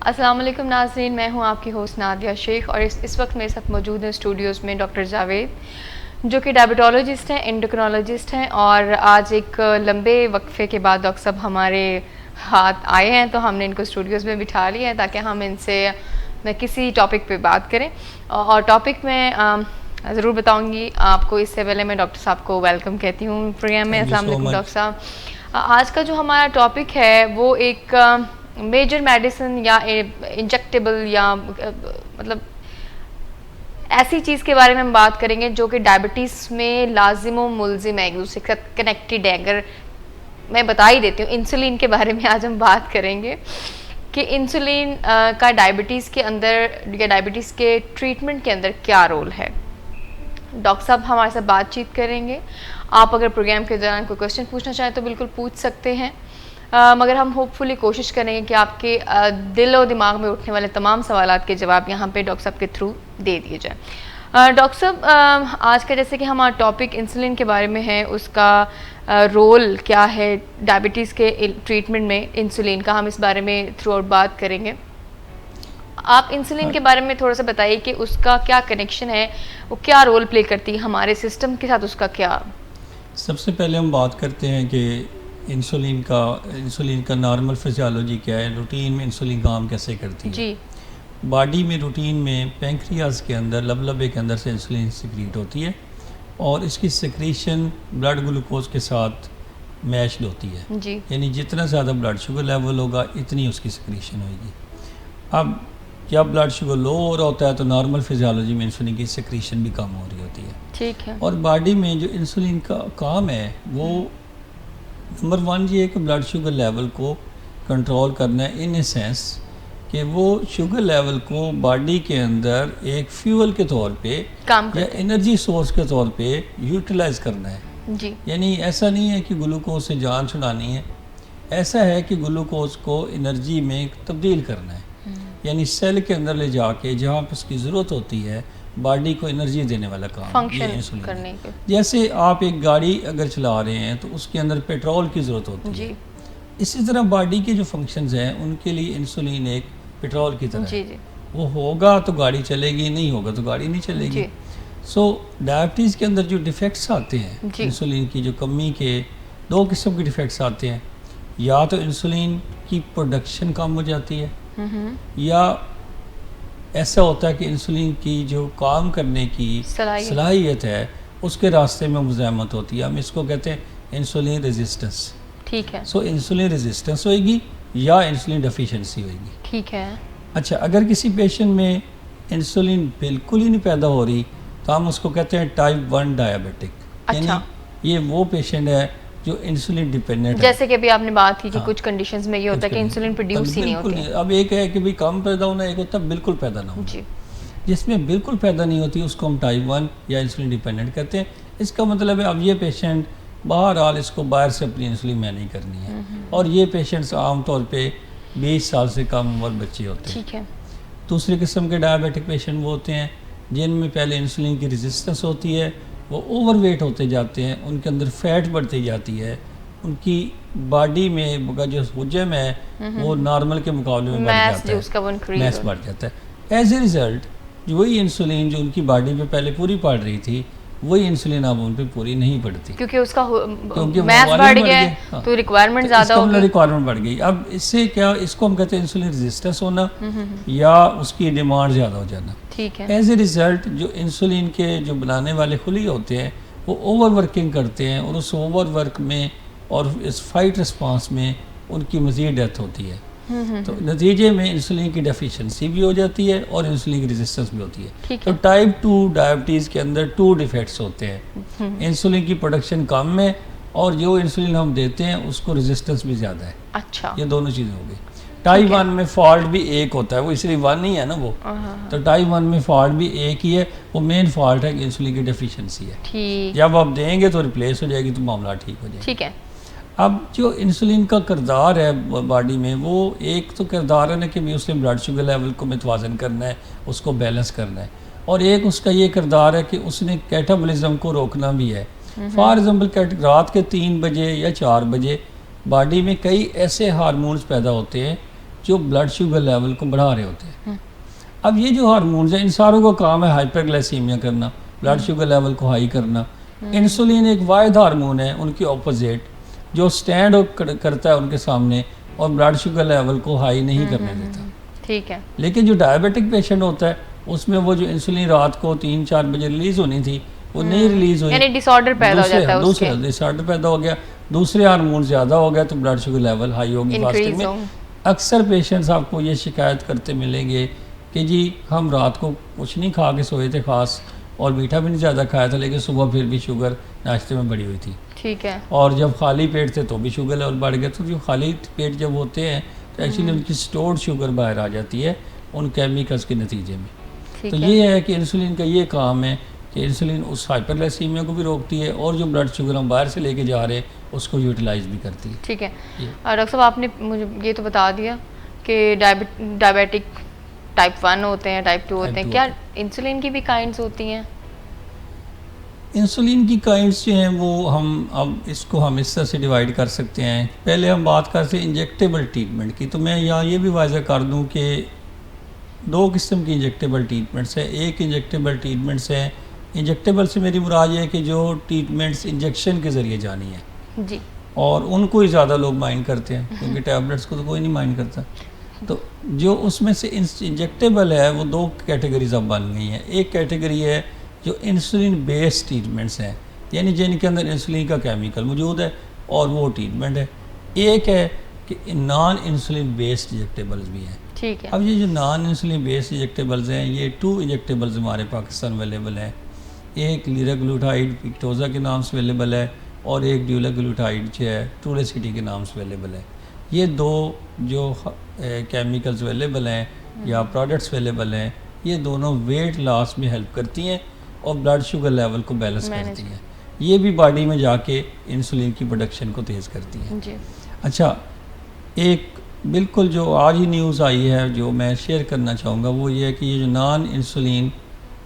अस्सलाम वालेकुम नाज़रीन, मैं हूं आपकी होस्ट नादिया शेख और इस वक्त मेरे साथ मौजूद हैं स्टूडियोज़ में डॉक्टर जावेद जो कि डायबिटोलॉजिस्ट हैं, एंडोक्रिनोलॉजिस्ट हैं। और आज एक लंबे वक्फे के बाद डॉक्टर साहब हमारे हाथ आए हैं, तो हमने इनको स्टूडियोज़ में बिठा लिया है ताकि हम इनसे मैं किसी टॉपिक पे बात करें। और टॉपिक में ज़रूर बताऊंगी आपको। इससे पहले मैं डॉक्टर साहब को वेलकम कहती हूँ प्रोग्राम में। अस्सलाम वालेकुम डॉक्टर साहब। आज का जो हमारा टॉपिक है वो एक मेजर मेडिसिन या इंजेक्टेबल या मतलब ऐसी चीज़ के बारे में हम बात करेंगे जो कि डायबिटीज़ में लाजिम व मुलजिम है, एक दूसरे के साथ कनेक्टेड है। अगर मैं बता ही देती हूँ, इंसुलिन के बारे में आज हम बात करेंगे कि इंसुलिन का डायबिटीज़ के अंदर या डायबिटीज़ के ट्रीटमेंट के अंदर क्या रोल है। डॉक्टर साहब हमारे साथ बातचीत करेंगे। आप अगर प्रोग्राम के दौरान कोई क्वेश्चन पूछना चाहें तो बिल्कुल पूछ सकते हैं, मगर हम होपफुली कोशिश करेंगे कि आपके दिल और दिमाग में उठने वाले तमाम सवालात के जवाब यहाँ पे डॉक्टर साहब के थ्रू दे दिए जाए। डॉक्टर साहब, आज का जैसे कि हमारा टॉपिक इंसुलिन के बारे में है, उसका रोल क्या है डायबिटीज़ के ट्रीटमेंट में इंसुलिन का, हम इस बारे में थ्रू आउट बात करेंगे। आप इंसुलिन के बारे में थोड़ा सा बताइए कि उसका क्या कनेक्शन है, वो क्या रोल प्ले करती है हमारे सिस्टम के साथ, उसका क्या। सबसे पहले हम बात करते हैं कि इंसुलिन का नॉर्मल फिजियोलॉजी क्या है, रूटीन में इंसुलिन काम कैसे करती है जी। बॉडी में। रूटीन में पेंक्रियाज के अंदर लबलबे के अंदर से इंसुलिन सिक्रीट होती है और इसकी सिक्रीशन ब्लड ग्लूकोज के साथ मैच्ड होती है जी। यानी जितना ज़्यादा ब्लड शुगर लेवल होगा इतनी उसकी सिक्रीशन होगी। अब जब ब्लड शुगर लो हो रहा होता है तो नॉर्मल फिजियोलॉजी में इंसुलिन की सिक्रीशन भी कम हो रही होती है। ठीक है। और बॉडी में जो इंसुलिन का काम है वो नंबर 1 ये है कि ब्लड शुगर लेवल को कंट्रोल करना है, इन ए सेंस कि वो शुगर लेवल को बॉडी के अंदर एक फ्यूल के तौर पे काम या एनर्जी सोर्स के तौर पे यूटिलाइज करना है। जी। यानी ऐसा नहीं है कि ग्लूकोज से जान छुड़ानी है, ऐसा है कि ग्लूकोज को एनर्जी में तब्दील करना है। यानी सेल के अंदर ले जाके जहाँ पर उसकी ज़रूरत होती है बॉडी को एनर्जी देने वाला काम फंक्शन करने के। जैसे आप एक गाड़ी अगर चला रहे हैं तो उसके अंदर पेट्रोल की ज़रूरत होती है, इसी तरह बॉडी के जो फंक्शंस हैं उनके लिए इंसुलिन एक पेट्रोल की तरह जी है। जी। वो होगा तो गाड़ी चलेगी, नहीं होगा तो गाड़ी नहीं चलेगी। सो डायबिटीज़ के अंदर जो डिफेक्ट्स आते हैं इंसुलिन की, जो कमी के 2 किस्म के डिफेक्ट्स आते हैं। या तो इंसुलिन की प्रोडक्शन कम हो जाती है या ऐसा होता है कि इंसुलिन की जो काम करने की सलाहियत है उसके रास्ते में मुज़ाहमत होती है। हम इसको कहते हैं इंसुलिन रेजिस्टेंस। ठीक है। सो इंसुलिन रेजिस्टेंस होएगी या इंसुलिन डेफिशिएंसी होएगी। ठीक है। अच्छा, अगर किसी पेशेंट में इंसुलिन बिल्कुल ही नहीं पैदा हो रही तो हम उसको कहते हैं टाइप 1 डायबिटिक। अच्छा। यानी ये वो पेशेंट है जो इंसुलिन डिपेंडेंट है। जैसे कि अभी आपने बात की कि कुछ कंडीशंस में ये होता है कि इंसुलिन प्रोड्यूस ही नहीं होती। अब एक है कि भाई कम पैदा होना, एक होता है बिल्कुल पैदा ना होना। जिसमें बिल्कुल पैदा नहीं होती उसको हम टाइप 1 या इंसुलिन डिपेंडेंट कहते हैं। इसका मतलब है अब ये पेशेंट बहरहाल इसको बाहर से अपनी इंसुलिन मैनेज करनी है। और ये पेशेंट्स आमतौर पे 20 साल से कम उम्र बच्चे होते हैं। ठीक है। दूसरे किस्म के डायबिटिक पेशेंट वो होते हैं जिनमें पहले इंसुलिन की रेजिस्टेंस होती है, वो ओवरवेट होते जाते हैं, उनके अंदर फैट बढ़ती जाती है, उनकी बॉडी में का जो हुजम है वो नॉर्मल के मुकाबले में बढ़ जाता है, मैस बढ़ जाता है। एज ए रिज़ल्ट वही इंसुलिन जो उनकी बॉडी पे पहले पूरी पड़ रही थी वही इंसुलिन अब उन पे पूरी नहीं पड़ती क्योंकि उसका मैस बढ़ गया तो रिक्वायरमेंट ज़्यादा हो गई। रिक्वायरमेंट बढ़ गई। अब इससे क्या, इसको हम कहते हैं इंसुलिन रेजिस्टेंस होना या उसकी डिमांड ज़्यादा हो जाना। ठीक है। एज ए रिज़ल्ट जो इंसुलिन के जो बनाने वाले खुली होते हैं वो ओवर वर्किंग करते हैं और उस ओवर वर्क में और इस फाइट रिस्पांस में उनकी मज़ीद डेथ होती है। तो नतीजे में इंसुलिन की डेफिशिएंसी भी हो जाती है और इंसुलिन की रेजिस्टेंस भी होती है। तो टाइप 2 डायबिटीज़ के अंदर 2 डिफेक्ट्स होते हैं। इंसुलिन की प्रोडक्शन कम है और जो इंसुलिन हम देते हैं उसको रेजिस्टेंस भी ज़्यादा है। अच्छा। ये दोनों चीज़ें हो गई। टाइप 1 में फॉल्ट भी एक होता है, वो इसलिए 1 नहीं है ना वो। तो टाइप 1 में फॉल्ट भी एक ही है, वो मेन फॉल्ट है कि इंसुलिन की डेफिशिएंसी है। ठीक। जब आप देंगे तो रिप्लेस हो जाएगी तो मामला ठीक हो जाएगा। ठीक है। अब जो इंसुलिन का किरदार है बॉडी में, वो एक तो किरदार है ना कि भी उसने ब्लड शुगर लेवल को मतवाजन करना है, उसको बैलेंस करना है, और एक उसका ये किरदार है कि उसने कैटाबॉलिज्म को रोकना भी है। फॉर एग्जांपल रात के 3 बजे या 4 बजे बॉडी में कई ऐसे हार्मोन्स पैदा होते हैं जो ब्लड शुगर लेवल को बढ़ा रहे होते हैं। अब ये जो हार्मोन्स हैं इन सारों का काम है हाइपरग्लाइसीमिया करना, ब्लड शुगर लेवल को हाई करना। इंसुलिन एक वाहिद हार्मोन है उनकी ऑपोजिट जो स्टैंड करता है उनके सामने और ब्लड शुगर लेवल को हाई नहीं करने देता। ठीक है। लेकिन जो डायबिटिक पेशेंट होता है उसमें वो जो इंसुलिन रात को 3-4 बजे रिलीज होनी थी वो नहीं रिलीज हुई, यानी डिसऑर्डर पैदा हो जाता है, दूसरा डिसऑर्डर पैदा हो गया, दूसरे हार्मोन ज़्यादा हो गया तो ब्लड शुगर लेवल हाई होगी फास्टिंग में। अक्सर पेशेंट्स आपको ये शिकायत करते मिलेंगे कि जी हम रात को कुछ नहीं खा के सोए थे खास और मीठा भी नहीं ज़्यादा खाया था लेकिन सुबह फिर भी शुगर नाश्ते में बढ़ी हुई थी। ठीक है। और जब खाली पेट थे तो भी शुगर लेवल बढ़ गया। तो जो खाली पेट जब होते हैं तो एक्चुअली उनकी स्टोर्ड शुगर बाहर आ जाती है उन केमिकल्स के नतीजे में। तो ये है कि इंसुलिन का ये काम है कि इंसुलिन उस हाइपरग्लाइसीमिया को भी रोकती है और जो ब्लड शुगर हम बाहर से लेके जा रहे हैं उसको यूटिलाइज भी करती है। ठीक है। डॉक्टर साहब आपने मुझे ये तो बता दिया कि डायबिटिक टाइप 1 होते हैं, टाइप 2 होते हैं, क्या इंसुलिन की भी काइंड्स होती हैं? इंसुलिन की काइंड्स जो हैं वो हम अब इसको हम इस तरह से डिवाइड कर सकते हैं। पहले हम बात करते हैं इंजेक्टेबल ट्रीटमेंट की, तो मैं यहाँ ये भी वाज़ह कर दूँ कि 2 किस्म की इंजेक्टेबल ट्रीटमेंट्स है। एक इंजेक्टेबल ट्रीटमेंट्स है, इंजेक्टेबल से मेरी मुराद है कि जो ट्रीटमेंट्स इंजेक्शन के ज़रिए जानी है जी, और उनको ही ज़्यादा लोग माइंड करते हैं क्योंकि टैबलेट्स को तो कोई नहीं माइंड करता। तो जो उसमें से इंजेक्टेबल है वो 2 कैटेगरीज अब बन गई हैं। एक कैटेगरी है जो इंसुलिन बेस्ड ट्रीटमेंट्स हैं, यानी जिनके अंदर इंसुलिन का केमिकल मौजूद है और वो ट्रीटमेंट है। एक है कि नॉन इंसुलिन बेस्ड इंजेक्टेबल्स भी हैं। ठीक है। अब ये जो नॉन इंसुलिन बेस्ड इंजेक्टेबल्स हैं ये 2 इंजेक्टेबल्स हमारे पाकिस्तान अवेलेबल हैं। एक लीराग्लूटाइड पिक्टोज़ा के नाम से अवेलेबल है और एक ड्यूलाग्लूटाइड जो है ट्रूलेसिटी के नाम से अवेलेबल है। ये 2 जो केमिकल्स अवेलेबल हैं या प्रोडक्ट्स अवेलेबल हैं ये दोनों वेट लॉस में हेल्प करती हैं और ब्लड शुगर लेवल को बैलेंस करती हैं। ये भी बॉडी में जाके इंसुलिन की प्रोडक्शन को तेज़ करती हैं जी। अच्छा, एक बिल्कुल जो आज ही न्यूज़ आई है जो मैं शेयर करना चाहूँगा वो ये है कि ये जो नॉन इंसुलिन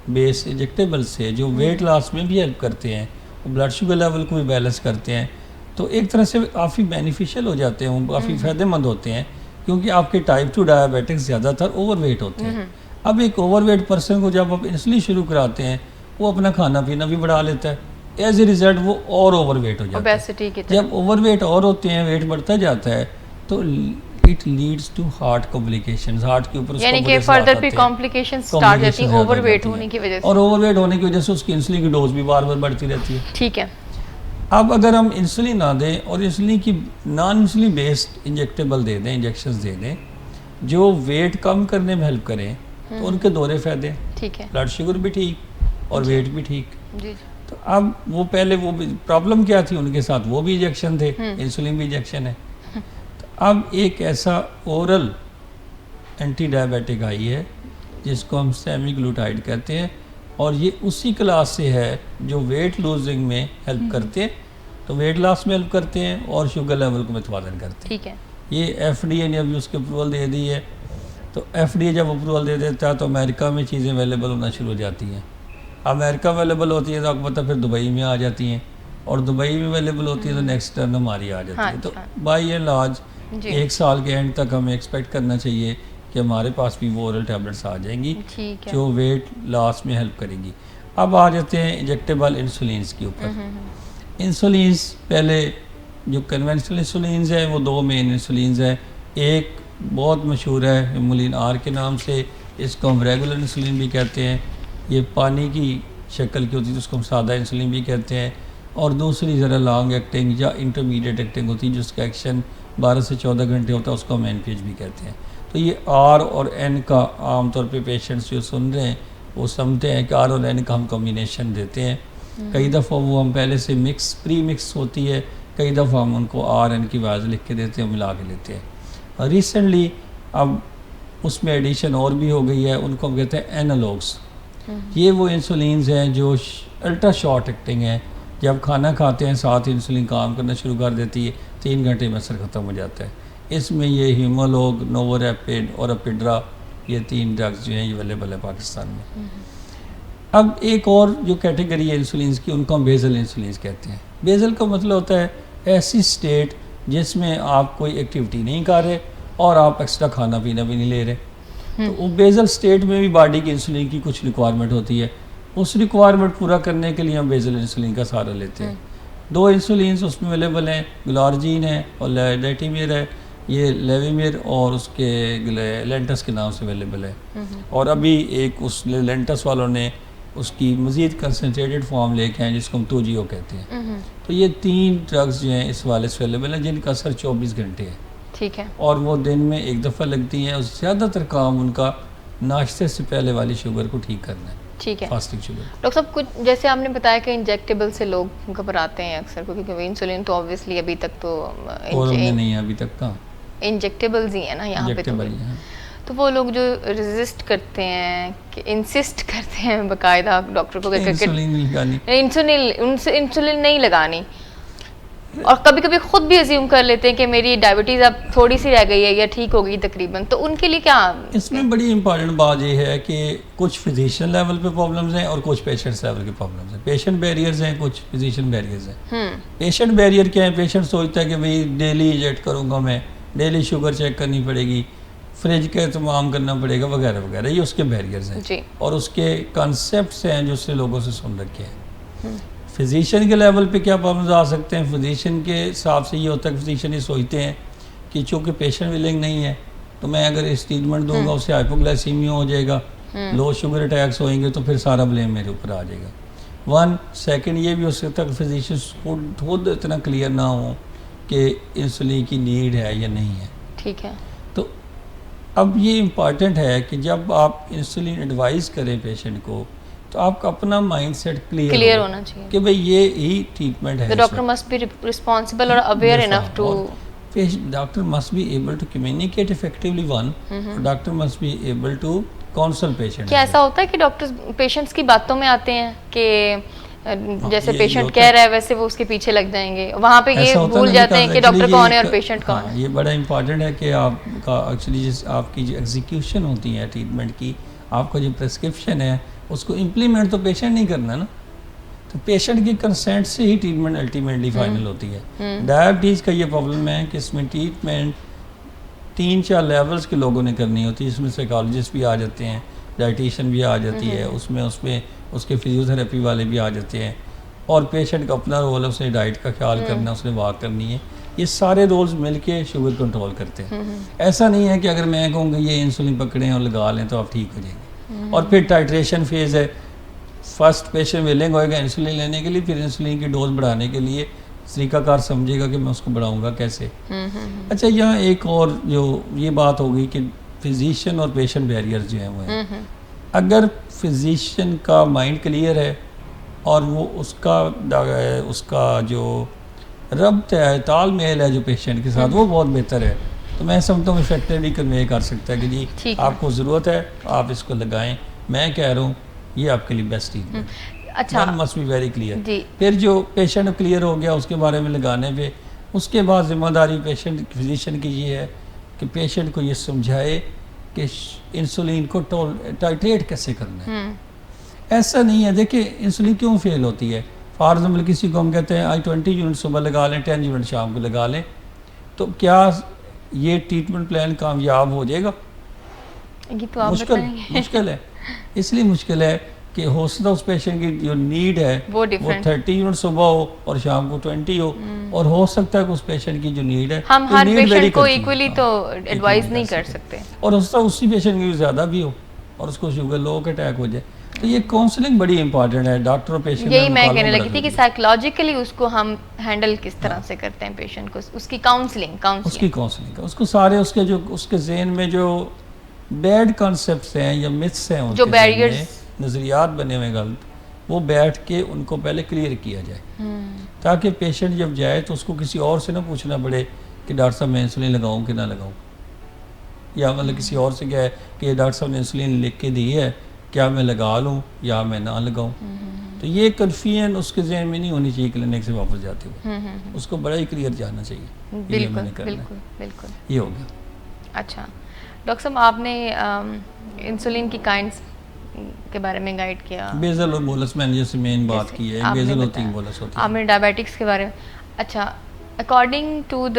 बेस्ड इंजेक्टेबल्स है जो वेट लॉस में भी हेल्प करते हैं और ब्लड शुगर लेवल को भी बैलेंस करते हैं, तो एक तरह से काफ़ी बेनिफिशियल हो जाते हैं, वो काफ़ी फ़ायदेमंद होते हैं क्योंकि आपके टाइप 2 डायबिटिक्स ज़्यादातर ओवरवेट होते हैं। अब एक ओवरवेट पर्सन को जब आप इंसुलिन शुरू कराते हैं वो अपना खाना पीना भी बढ़ा लेता है, एज ए रिजल्ट वो और ओवरवेट हो जाता है। जब ओवरवेट और होते हैं, वेट बढ़ता जाता है तो it leads to heart complications, heart के ऊपर यानी कि फर्दर भी कॉम्प्लिकेशंस स्टार्ट जाती हैं ओवरवेट होने की वजह से, और ओवरवेट होने की वजह से उसकी इंसुलिन की डोज भी बार बार बढ़ती रहती है। ठीक है। अब अगर हम इंसुलिन ना दें और इंसुलिन की नॉन इंसुलिन बेस्ड इंजेक्टेबल दे दें, इंजेक्शंस दे दें जो वेट कम करने में हेल्प करें तो उनके दोहरे फायदे। ठीक है। ब्लड शुगर भी ठीक और वेट भी ठीक जी। तो अब वो पहले वो प्रॉब्लम क्या थी उनके साथ, वो भी इंजेक्शन थे, इंसुलिन भी इंजेक्शन है। तो अब एक ऐसा ओरल एंटी डायबिटिक आई है जिसको हम सेमीग्लूटाइड कहते हैं और ये उसी क्लास से है जो वेट लूजिंग में हेल्प करते हैं, तो वेट लॉस में हेल्प करते हैं और शुगर लेवल को मतवाजन करते हैं। ठीक है। ये FDA ने अभी उसके अप्रूवल दे दी है, तो FDA जब अप्रूवल दे देता है तो अमेरिका में चीज़ें अवेलेबल होना शुरू हो जाती हैं। अमेरिका अवेलेबल होती है तो आपको पता फिर दुबई में आ जाती हैं और दुबई में अवेलेबल होती है तो नेक्स्ट टर्न हमारी आ जाती है। तो बाई एंड लार्ज 1 साल के एंड तक हमें एक्सपेक्ट करना चाहिए कि हमारे पास भी वो ओरल टैबलेट्स आ जाएंगी जो वेट लॉस में हेल्प करेंगी। अब आ जाते हैं इंजेक्टेबल इंसुलिन्स के ऊपर। इंसुलिन्स पहले जो कन्वेंशनल इंसुलिन्स है वो 2 मेन इंसुलिन्स है। एक बहुत मशहूर है हिमोलिन आर के नाम से, इसको हम रेगुलर इंसुलिन भी कहते हैं, ये पानी की शक्ल की होती है उसको हम सादा इंसुलिन भी कहते हैं। और दूसरी ज़रा लॉन्ग एक्टिंग या इंटरमीडिएट एक्टिंग होती है जिसका एक्शन 12 से 14 घंटे होता है, उसको हम NPH भी कहते हैं। तो ये R और N का आमतौर पे पेशेंट्स जो सुन रहे हैं वो समझते हैं कि R और N का हम कॉम्बिनेशन देते हैं। कई दफ़ा वो हम पहले से प्री मिक्स होती है, कई दफ़ा हम उनको R-N की वाज लिख के देते हैं, मिला के लेते हैं। रिसेंटली अब उसमें एडिशन और भी हो गई है, उनको हम कहते हैं एनालॉग्स। ये वो इंसुलिन्स हैं जो अल्ट्रा शॉर्ट एक्टिंग है, जब खाना खाते हैं साथ इंसुलिन काम करना शुरू कर देती है, 3 घंटे में असर ख़त्म हो जाता है। इसमें ये हीमोलॉग, नोवोरैपिड और अपिड्रा, ये 3 ड्रग्स जो हैं ये अवेलेबल है पाकिस्तान में। अब एक और जो कैटेगरी है इंसुलिन्स की उनको हम बेजल इंसुलिन्स कहते हैं। बेजल का मतलब होता है ऐसी स्टेट जिसमें आप कोई एक्टिविटी नहीं कर रहे और आप एक्स्ट्रा खाना पीना भी नहीं ले रहे। तो बेजल स्टेट में भी बॉडी की इंसुलिन की कुछ रिक्वायरमेंट होती है, उस रिक्वायरमेंट पूरा करने के लिए हम बेजल इंसुलिन का सहारा लेते हैं। 2 इंसुलिन उसमें अवेलेबल हैं, ग्लार्जीन है और लेटिमिर है, ये लेविमिर और उसके लेंटस के नाम से अवेलेबल है। और अभी एक उस लेंटस वालों ने उसकी मज़ीद कंसनट्रेटेड फॉर्म लेके हैं जिसको हम तोजियो कहते हैं। तो ये 3 ड्रग्स जो हैं इस वाले से अवेलेबल हैं जिनका असर 24 घंटे है। ठीक है। और वो दिन में एक दफ़ा लगती हैं और ज़्यादातर काम उनका नाश्ते से पहले वाली शुगर को ठीक करना है। ठीक है। Fasting sugar. डॉक्टर साहब कुछ जैसे आपने बताया कि इंजेक्टेबल से लोग घबराते हैं अक्सर, क्योंकि इंसुलिन तो ऑब्वियसली अभी तक तो नहीं है अभी तक का इंजेक्टेबल्स ही है ना यहाँ पे तो वो लोग जो रेजिस्ट करते हैं कि इंसिस्ट करते हैं बाकायदा डॉक्टर को इंसुलिन नहीं लगानी, और कभी कभी खुद भी अज्यूम कर लेते हैं कि मेरी डायबिटीज अब थोड़ी सी रह गई है या ठीक हो गई तकरीबन, तो उनके लिए क्या? इसमें बड़ी इंपॉर्टेंट बात यह है कि कुछ फिजिशियन लेवल पे प्रॉब्लम्स हैं और कुछ पेशेंट्स लेवल के प्रॉब्लम्स हैं। पेशेंट बैरियर्स हैं, कुछ फिजिशियन बैरियर्स हैं। पेशेंट बैरियर क्या है? पेशेंट सोचता है कि भाई डेली इंजेक्ट करूँगा, मैं डेली शुगर चेक करनी पड़ेगी, फ्रिज का इस्तेमाल करना पड़ेगा वगैरह वगैरह, ये उसके बैरियर्स हैं और उसके कॉन्सेप्ट्स हैं जो उसने लोगों से सुन रखे हैं। फिजिशियन के लेवल पे क्या प्रॉब्लम्स आ सकते हैं? फिजिशियन के हिसाब से ये होता है कि फिजिशियन ये सोचते हैं कि चूँकि पेशेंट विलिंग नहीं है तो मैं अगर इस ट्रीटमेंट दूंगा उससे हाइपोग्लाइसीमिया हो जाएगा, लो शुगर अटैक्स होएंगे, तो फिर सारा ब्लेम मेरे ऊपर आ जाएगा। सेकंड ये भी हो सकता है कि फिजिशियन खुद इतना क्लियर ना हो कि इंसुलिन की नीड है या नहीं है। ठीक है। तो अब ये इम्पॉर्टेंट है कि जब आप इंसुलिन एडवाइस करें पेशेंट को तो आपका अपना माइंडसेट क्लियर होना चाहिए कि भाई ये ही ट्रीटमेंट है। डॉक्टर मस्ट बी रिस्पांसिबल और aware enough to, doctor must be able to communicate effectively one, doctor must be able to counsel patient. क्या ऐसा होता है कि डॉक्टर्स पेशेंट्स की बातों में आते हैं कि जैसे पेशेंट कह रहा है वैसे वो उसके पीछे लग जाएंगे, वहाँ पे ये भूल जाते हैं कि डॉक्टर कौन है और पेशेंट कौन है? ये बड़ा इंपॉर्टेंट है कि आपका एक्चुअली आपकी जो एग्जीक्यूशन होती है ट्रीटमेंट की, आपका जो प्रेस्क्रिप्शन है उसको इम्प्लीमेंट तो पेशेंट नहीं करना ना, तो पेशेंट की कंसेंट से ही ट्रीटमेंट अल्टीमेटली फाइनल होती है। डायबिटीज़ का ये प्रॉब्लम है कि इसमें ट्रीटमेंट 3-4 लेवल्स के लोगों ने करनी होती है, इसमें साइकोलॉजिस्ट भी आ जाते हैं, डाइटिशियन भी आ जाती है, उसमें उसके फिजियोथेरेपी वाले भी आ जाते हैं, और पेशेंट का अपना रोल है, उसने डाइट का ख्याल करना, उसने वॉक करनी है, ये सारे रोल्स मिलके शुगर कंट्रोल करते हैं। ऐसा नहीं है कि अगर मैं कहूँगा ये इंसुलिन पकड़ें और लगा लें तो आप ठीक हो जाएंगे। और फिर टाइट्रेशन फेज़ है, फर्स्ट पेशेंट विलिंग होएगा इंसुलिन लेने के लिए, फिर इंसुलिन की डोज बढ़ाने के लिए तरीकाकार समझेगा कि मैं उसको बढ़ाऊँगा कैसे। अच्छा, यहाँ एक और जो ये बात होगी कि फिजिशियन और पेशेंट बैरियर्स जो हैं वो हैं। अगर फिजिशियन का माइंड क्लियर है और वो उसका जो रब्त है, तालमेल है जो पेशेंट के साथ, वो बहुत बेहतर है, तो मैं समझता हूँ इफेक्टिवली कन्वे कर सकता है कि जी आपको ज़रूरत है, आप इसको लगाएं, मैं कह रहा हूँ ये आपके लिए बेस्ट ट्रीटमेंट। अच्छा, मस्ट बी वेरी क्लियर। फिर जो पेशेंट क्लियर हो गया उसके बारे में लगाने पे, उसके बाद जिम्मेदारी पेशेंट फिजिशियन की ये है कि पेशेंट को ये समझाए कि इंसुलिन को टाइट्रेट कैसे करना है। ऐसा नहीं है, देखिए इंसुलिन क्यों फेल होती है? फॉर एग्जाम्पल किसी को हम कहते हैं आज 20 यूनिट सुबह लगा लें, 10 यूनिट शाम को लगा लें, तो क्या ये ट्रीटमेंट प्लान कामयाब हो जाएगा? ये तो आप मुश्किल है। इसलिए मुश्किल है कि हो सकता है उस पेशेंट की जो नीड है वो 30 यूनिट सुबह हो और शाम को 20 हो, और हो सकता है कि उस पेशेंट की जो नीड है हम हर पेशेंट को इक्वली तो एडवाइस नहीं कर सकते, और हो सकता है उसी पेशेंट की ज़्यादा भी हो और उसको शुगर लो का अटैक हो जाए। तो ये काउंसलिंग बड़ी इंपॉर्टेंट है, डॉक्टर और पेशेंट। यही मैं कहने लगी थी कि साइकोलॉजिकली उसको हम हैंडल किस तरह से करते हैं पेशेंट को, उसकी काउंसलिंग उसको सारे उसके जो उसके ज़हन में जो बैड कॉन्सेप्ट्स हैं या मिथ्स हैं, जो बैरियर्स नज़रियात बने हुए गलत, वो बैठ के उनको पहले क्लियर किया जाए, ताकि पेशेंट जब जाए तो उसको किसी और से ना पूछना पड़े कि डॉक्टर साहब मैं इंसुलिन लगाऊं कि ना लगाऊं, या मतलब किसी और से क्या है कि डॉक्टर साहब ने इंसुलिन लिख के दी है, क्या मैं लगा लूं या मैं ना लगाऊं। तो ये कन्फ्यूजन उसके जहन में नहीं होनी चाहिए क्लिनिक से वापस जाते हुए, उसको बड़ा ही क्लियर जानना चाहिए। बिल्कुल ये हो गया। अच्छा डॉक्टर साहब, आपने इंसुलिन की काइंड्स के बारे में गाइड किया, बेजल और बोलस मैंने जैसे मेन बात की है, बेजल होती है, बोलस होती है। आपने डायबिटिक्स के बारे में। अच्छा, according to the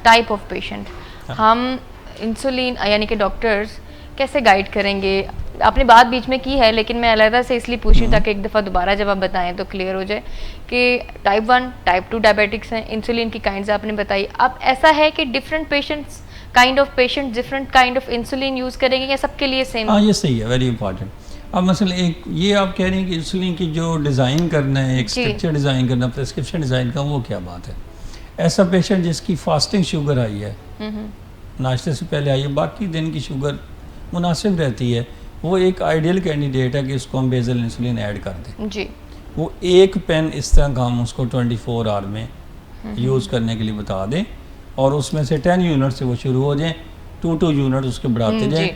type of patient, हम इंसुलिन यानी कि डॉक्टर्स कैसे गाइड करेंगे? आपने बात बीच में की है, लेकिन मैं अलग से इसलिए पूछ रही ताकि एक दफ़ा दोबारा जब आप बताएं तो क्लियर हो जाए कि टाइप 1 टाइप 2 डायबिटिक्स हैं, इंसुलिन की काइंड्स आपने बताई। अब ऐसा है कि different patients kind of patient different kind of insulin use करेंगे या सबके लिए सेम? हाँ, ये सही है, वेरी इंपॉर्टेंट। अब मसला एक ये आप कह रहे हैं कि इंसुलिन की जो डिज़ाइन करना है, एक स्ट्रक्चर डिज़ाइन करना, प्रिस्क्रिप्शन डिज़ाइन का, वो क्या बात है? ऐसा पेशेंट जिसकी फास्टिंग शुगर आई है, नाश्ते से पहले आई है, बाकी दिन की शुगर मुनासिब रहती है, वो एक आइडियल कैंडिडेट है कि उसको हम बेसल इंसुलिन ऐड कर दें जी। वो एक पेन इस तरह का हम उसको 24 आवर में यूज़ करने के लिए बता दें और उसमें से 10 यूनिट से वो शुरू हो जाएं, 2 यूनिट उसके बढ़ाते जाएं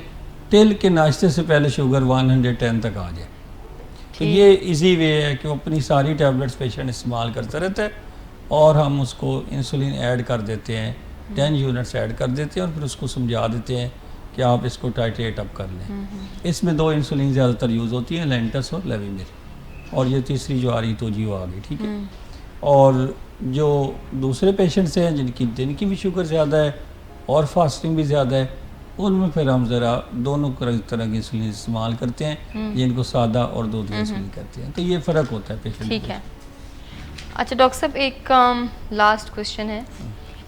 टिल के नाश्ते से पहले शुगर 110 तक आ जाए। तो ये इजी वे है कि वो अपनी सारी टैबलेट्स पेशेंट इस्तेमाल करता रहता है और हम उसको इंसुलिन ऐड कर देते हैं, 10 यूनिट्स ऐड कर देते हैं और फिर उसको समझा देते हैं कि आप इसको टाइट्रेट अप कर लें। इसमें 2 इंसुलिन ज़्यादातर यूज़ होती हैं, लेंटस और लेविमिर, और ये तीसरी जो आ रही तो जी वो आ गई, ठीक है। और जो दूसरे पेशेंट्स हैं जिनकी भी शुगर ज़्यादा है और फास्टिंग भी ज़्यादा है, उनमें फिर हम ज़रा दोनों तरह की इंसुलिन इस्तेमाल करते हैं, जिनको सादा और दूध इंसुलिन कहते हैं। तो ये फ़र्क होता है पेशेंट। ठीक है। अच्छा डॉक्टर साहब, एक लास्ट क्वेश्चन है,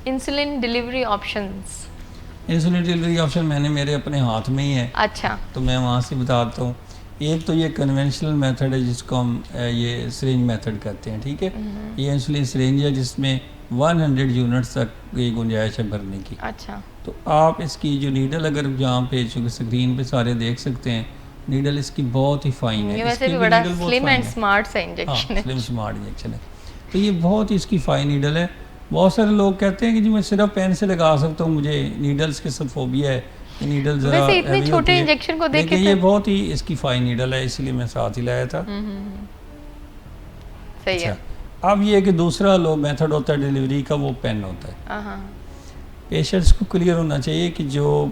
insulin delivery options. Insulin delivery option मैंने मेरे अपने हाथ में ही है। अच्छा। तो मैं वहाँ से बताता हूँ। एक तो ये कन्वेंशनल मेथड है जिसको हम ये सिरिंज मेथड कहते हैं, ठीक है। ये इंसुलिन सिरिंज है जिसमें 100 यूनिट्स तक ये गुंजाइश है भरने की। अच्छा। तो आप इसकी जो नीडल, अगर जहाँ पे स्क्रीन पे सारे देख सकते हैं, नीडल इसकी बहुत ही फाइन है। ये वैसे भी बड़ा स्लिम एंड स्मार्ट सा इंजेक्शन है। स्लिम स्मार्ट इंजेक्शन है। तो ये बहुत ही इसकी फाइन नीडल है। बहुत सारे लोग कहते हैं कि जी मैं सिर्फ पेन से लगा सकता हूँ, मुझे नीडल्स के सब फोबिया है, नीडल जरा वैसे इतने छोटे इंजेक्शन को देख के ये बहुत ही इसकी फाइन नीडल है, इसलिए मैं साथ ही लाया था। सही है। अब ये कि दूसरा लो मेथड होता है डिलीवरी का, वो पेन होता है। पेशेंट्स को क्लियर होना चाहिए कि जो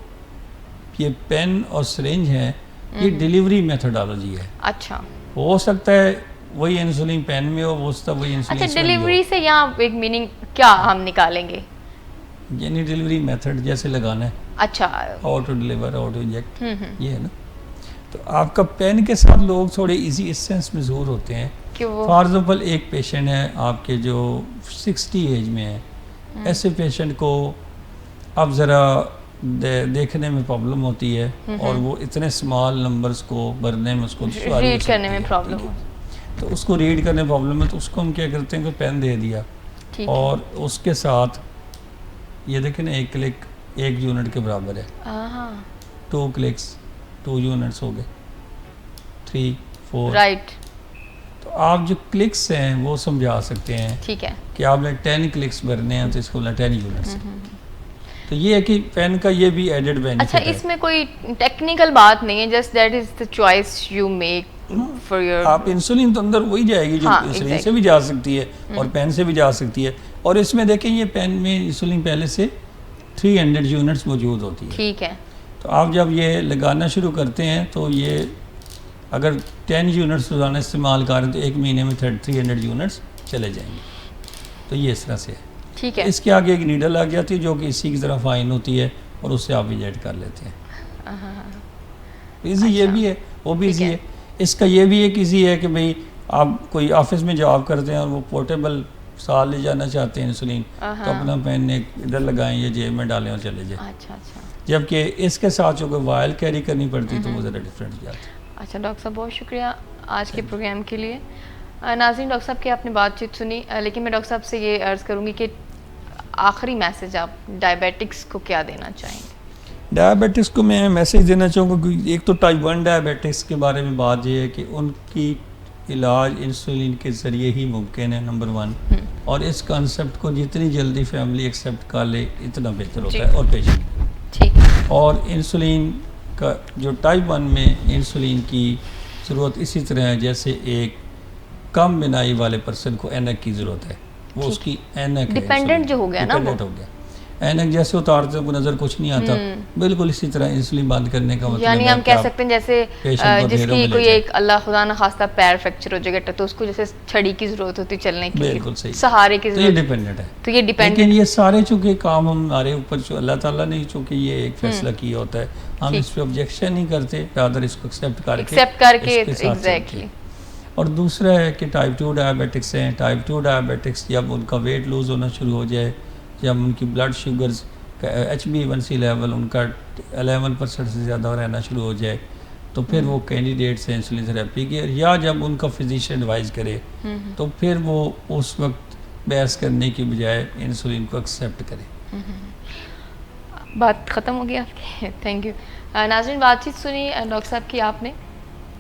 ये पेन और सिरिंज है ये डिलीवरी मेथडोलॉजी है। अच्छा। हो सकता है वही इंसुलिन पेन में हो, वो सब वही इंसुलिन। अच्छा, डिलीवरी से यहाँ एक मीनिंग क्या हम निकालेंगे? यानी डिलीवरी मेथड जैसे लगाना है। अच्छा। How to deliver, how to inject, ये है ना। तो आपका पेन के साथ लोग थोड़े इजी इस सेंस में ज़रूर होते हैं। फॉर एग्जाम्पल एक पेशेंट है आपके जो 60 एज में है, ऐसे पेशेंट को अब ज़रा देखने में प्रॉब्लम होती है और वो इतने स्मॉल नंबर्स को भरने में उसको रीड करने में प्रॉब्लम हो, तो उसको रीड करने में प्रॉब्लम है, तो उसको हम क्या करते हैं कि पेन दे दिया और उसके साथ ये देखें ना, एक क्लिक 1 यूनिट के बराबर है, 2 क्लिक्स 2 यूनिट्स हो गए, 3 4 राइट। तो आप जो क्लिक्स हैं वो समझा सकते हैं, ठीक है, कि आपने 10 क्लिक्स भरने हैं तो इसको 10 यूनिट्स। तो ये है कि पेन का ये भी एडेड बेनिफिट अच्छा, इसमें कोई टेक्निकल बात नहीं है, just that is the choice you make for your. आप इंसुलिन तो अंदर वही जाएगी जो इंसुलिन से भी जा सकती है और पेन से भी जा सकती है। और इसमें देखें ये पेन में इंसुलिन पहले से 300 यूनिट्स मौजूद होती है। ठीक है। तो आप जब ये लगाना शुरू करते हैं तो ये अगर 10 यूनिट्स रोज़ाना इस्तेमाल करें तो 1 महीने में 300 यूनिट्स चले जाएंगे। तो ये इस तरह से है। ठीक है। इसके आगे एक नीडल आ जाती है जो कि इसी की तरह फाइन होती है और उससे आप इंजेक्ट कर लेते हैं। इजी ये भी है, वो भी इजी है। इसका ये भी एक इजी है कि भाई आप कोई ऑफिस में जॉब करते हैं और वो पोर्टेबल साल ले जाना चाहते हैं इंसुलिन, तो अपना पेन इधर लगाएं या जेब में डालें और चले जाएं। अच्छा अच्छा। जबकि इसके साथ जो कोई वायल कैरी करनी पड़ती तो वो ज़रा डिफरेंट हो जाता है। अच्छा डॉक्टर साहब, बहुत शुक्रिया आज के प्रोग्राम के लिए। नाज़रीन, डॉक्टर साहब की आपने बातचीत सुनी, लेकिन मैं डॉक्टर साहब से ये अर्ज़ करूँगी कि आखिरी मैसेज आप डायबिटिक्स को क्या देना चाहेंगे? डायबिटिक्स को मैं मैसेज देना चाहूँगा कि एक तो टाइप 1 डायबिटिक्स के बारे में बात ये है कि उनकी इलाज इंसुलिन के ज़रिए ही मुमकिन है, नंबर 1। और इस कॉन्सेप्ट को जितनी जल्दी फैमिली एक्सेप्ट कर ले इतना बेहतर होता है और पेशेंट। ठीक है। और इंसुलिन का जो टाइप 1 में इंसुलिन की ज़रूरत इसी तरह है जैसे एक कम बिनाई वाले पर्सन को ऐनक की ज़रूरत है, वो उसकी ऐनक है, डिपेंडेंट जो हो गया ना, डिपेंडेंट हो गया। ऐनक जैसे उतारते वो नज़र कुछ नहीं आता, बिल्कुल इसी तरह इंसुलिन बंद करने का मतलब यानी हम कह सकते हैं जैसे patient को जिसकी घेरों में कोई ले एक अल्लाह खुदा ना खास्ता पैर फ्रैक्चर हो जाएगा तो उसको जैसे छड़ी की जरूरत होती है चलने के लिए, बिल्कुल सही, सहारे की तो ये जरूरत, डिपेंडेंट है। तो ये डिपेंड, लेकिन ये सारे चूंकि काम हमारे ऊपर जो अल्लाह ताला ने चूंकि ये एक फैसला किया होता है, हम इस पे ऑब्जेक्शन नहीं करते, रादर इसको एक्सेप्ट करके एक्सेप्ट करके एग्जैक्टली। और दूसरा है कि टाइप 2 डायबिटिक्स हैं, टाइप 2 डायबिटिक्स जब उनका वेट लूज़ होना शुरू हो जाए, जब उनकी ब्लड शुगर्स का HbA1c लेवल उनका 11% से ज़्यादा रहना शुरू हो जाए, तो फिर वो कैंडिडेट्स हैं इंसुलिन थेरेपी के, या जब उनका फिजिशियन एडवाइस करे तो फिर वो उस वक्त बहस करने की बजाय इंसुलिन को एक्सेप्ट करे। बात ख़त्म हो गई आपकी, थैंक यू। नाज़रीन, बातचीत सुनी डॉक्टर साहब की आपने।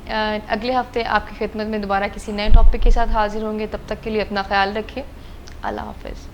अगले हफ्ते आपकी खिदमत में दोबारा किसी नए टॉपिक के साथ हाजिर होंगे, तब तक के लिए अपना ख्याल रखिए। अल्लाह हाफ़िज़।